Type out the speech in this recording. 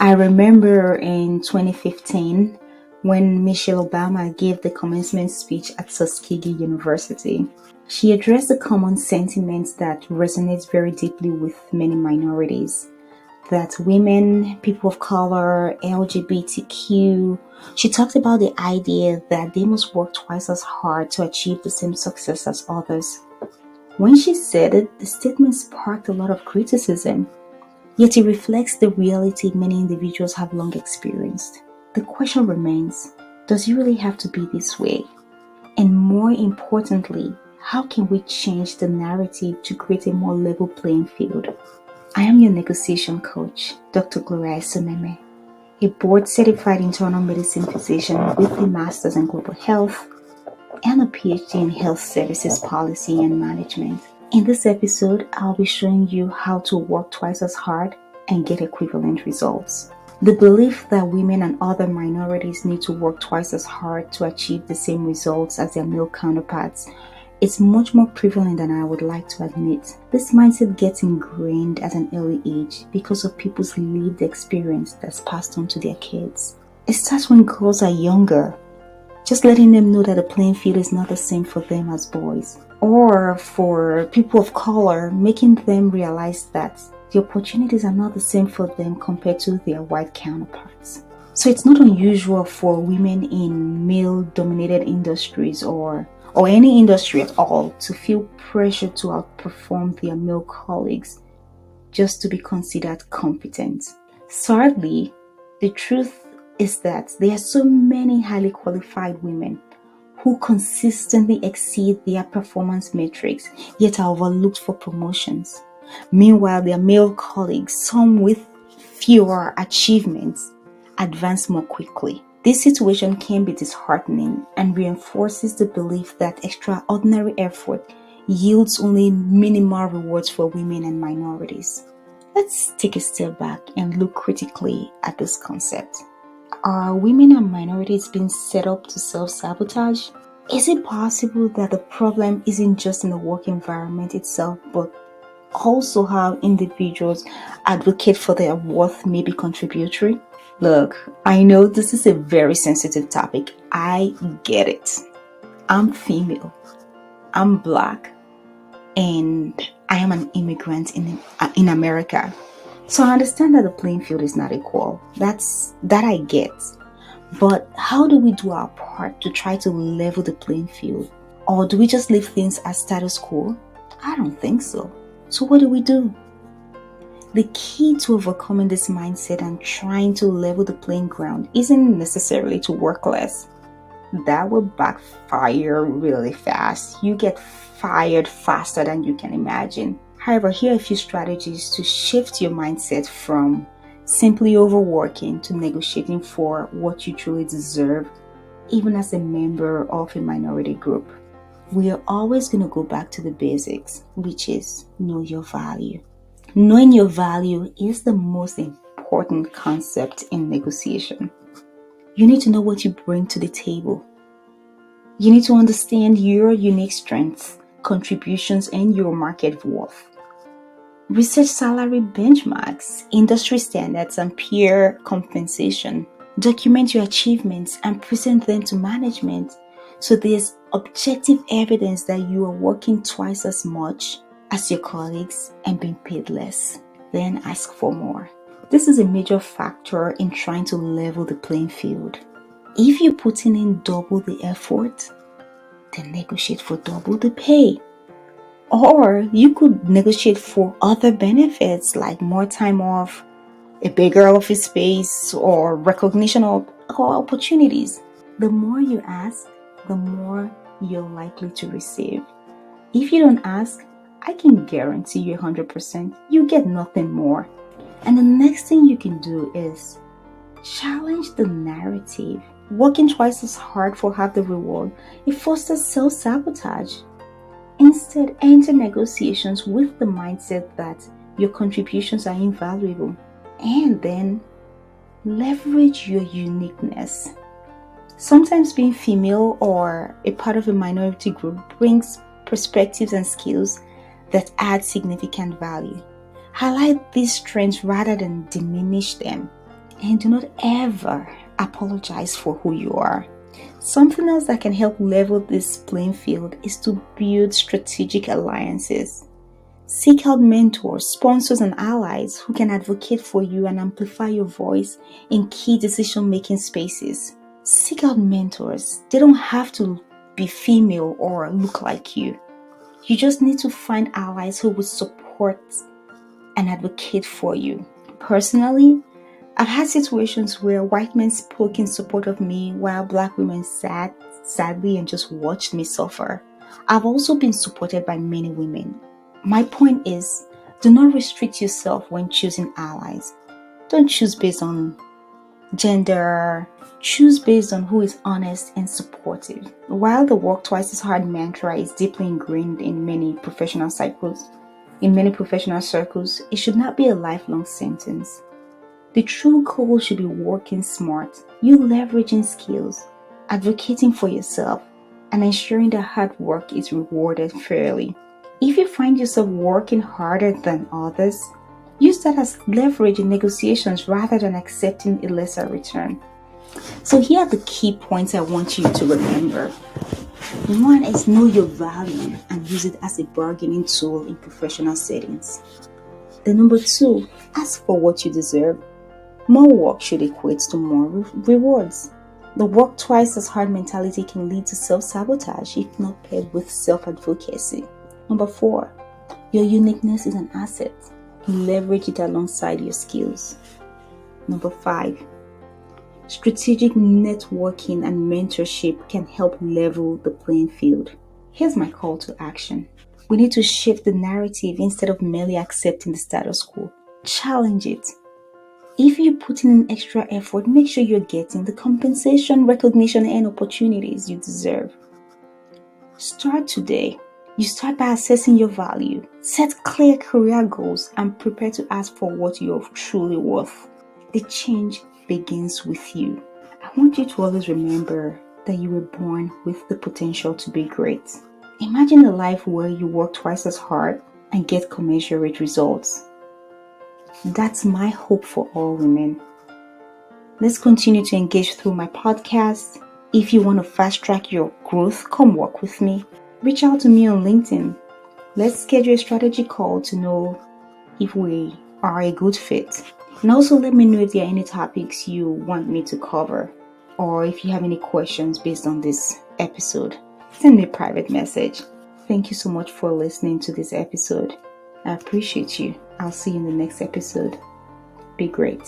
I remember in 2015 when Michelle Obama gave the commencement speech at Tuskegee University. She addressed the common sentiments that resonate very deeply with many minorities, that women, people of color, LGBTQ. She talked about the idea that they must work twice as hard to achieve the same success as others. When she said it, the statement sparked a lot of criticism, yet it reflects the reality many individuals have long experienced. The question remains, does it really have to be this way? And more importantly, how can we change the narrative to create a more level playing field? I am your negotiation coach, Dr. Gloria Esoimeme, a board-certified internal medicine physician with a master's in global health and a PhD in health services policy and management. In this episode, I'll be showing you how to work twice as hard and get equivalent results. The belief that women and other minorities need to work twice as hard to achieve the same results as their male counterparts is much more prevalent than I would like to admit. This mindset gets ingrained at an early age because of people's lived experience that's passed on to their kids. It starts when girls are younger, just letting them know that the playing field is not the same for them as boys. Or for people of color, making them realize that the opportunities are not the same for them compared to their white counterparts. So it's not unusual for women in male-dominated industries or any industry at all to feel pressure to outperform their male colleagues just to be considered competent. Sadly, the truth is that there are so many highly qualified women who consistently exceed their performance metrics yet are overlooked for promotions. Meanwhile, their male colleagues, some with fewer achievements, advance more quickly. This situation can be disheartening and reinforces the belief that extraordinary effort yields only minimal rewards for women and minorities. Let's take a step back and look critically at this concept. Are women and minorities being set up to self-sabotage? Is it possible that the problem isn't just in the work environment itself, but also how individuals advocate for their worth may be contributory? Look, I know this is a very sensitive topic. I get it. I'm female, I'm black, and I am an immigrant in America. So I understand that the playing field is not equal. That I get. But how do we do our part to try to level the playing field? Or do we just leave things as status quo? I don't think so. So what do? The key to overcoming this mindset and trying to level the playing ground isn't necessarily to work less. That will backfire really fast. You get fired faster than you can imagine. However, here are a few strategies to shift your mindset from simply overworking to negotiating for what you truly deserve, even as a member of a minority group. We are always going to go back to the basics, which is know your value. Knowing your value is the most important concept in negotiation. You need to know what you bring to the table. You need to understand your unique strengths, contributions, and your market worth. Research salary benchmarks, industry standards, and peer compensation. Document your achievements and present them to management so there's objective evidence that you are working twice as much as your colleagues and being paid less. Then ask for more. This is a major factor in trying to level the playing field. If you're putting in double the effort, then negotiate for double the pay. Or you could negotiate for other benefits like more time off, a bigger office space, or recognition or opportunities. The more you ask, the more you're likely to receive. If you don't ask, I can guarantee you 100% you get nothing more. And the next thing you can do is challenge the narrative. Working twice as hard for half the reward, it fosters self-sabotage. Instead, enter negotiations with the mindset that your contributions are invaluable. And then leverage your uniqueness. Sometimes being female or a part of a minority group brings perspectives and skills that add significant value. Highlight these strengths rather than diminish them. And do not ever apologize for who you are. Something else that can help level this playing field is to build strategic alliances. Seek out mentors, sponsors, and allies who can advocate for you and amplify your voice in key decision-making spaces. Seek out mentors. They don't have to be female or look like you. You just need to find allies who will support and advocate for you. Personally, I've had situations where white men spoke in support of me while black women sat sadly and just watched me suffer. I've also been supported by many women. My point is, do not restrict yourself when choosing allies. Don't choose based on gender, choose based on who is honest and supportive. While the work twice as hard mantra is deeply ingrained in many professional circles, it should not be a lifelong sentence. The true goal should be working smart, you leveraging skills, advocating for yourself, and ensuring that hard work is rewarded fairly. If you find yourself working harder than others, use that as leverage in negotiations rather than accepting a lesser return. So here are the key points I want you to remember. One is know your value and use it as a bargaining tool in professional settings. The number two, ask for what you deserve. More work should equate to more rewards. The work twice as hard mentality can lead to self-sabotage if not paired with self-advocacy. Number four, your uniqueness is an asset. Leverage it alongside your skills. Number five, strategic networking and mentorship can help level the playing field. Here's my call to action. We need to shift the narrative instead of merely accepting the status quo. Challenge it. If you put in an extra effort, make sure you're getting the compensation, recognition, and opportunities you deserve. Start today. You start by assessing your value, set clear career goals, and prepare to ask for what you're truly worth. The change begins with you. I want you to always remember that you were born with the potential to be great. Imagine a life where you work twice as hard and get commensurate results. That's my hope for all women. Let's continue to engage through my podcast. If you want to fast track your growth, come work with me. Reach out to me on LinkedIn. Let's schedule a strategy call to know if we are a good fit. And also let me know if there are any topics you want me to cover or if you have any questions based on this episode. Send me a private message. Thank you so much for listening to this episode. I appreciate you. I'll see you in the next episode. Be great.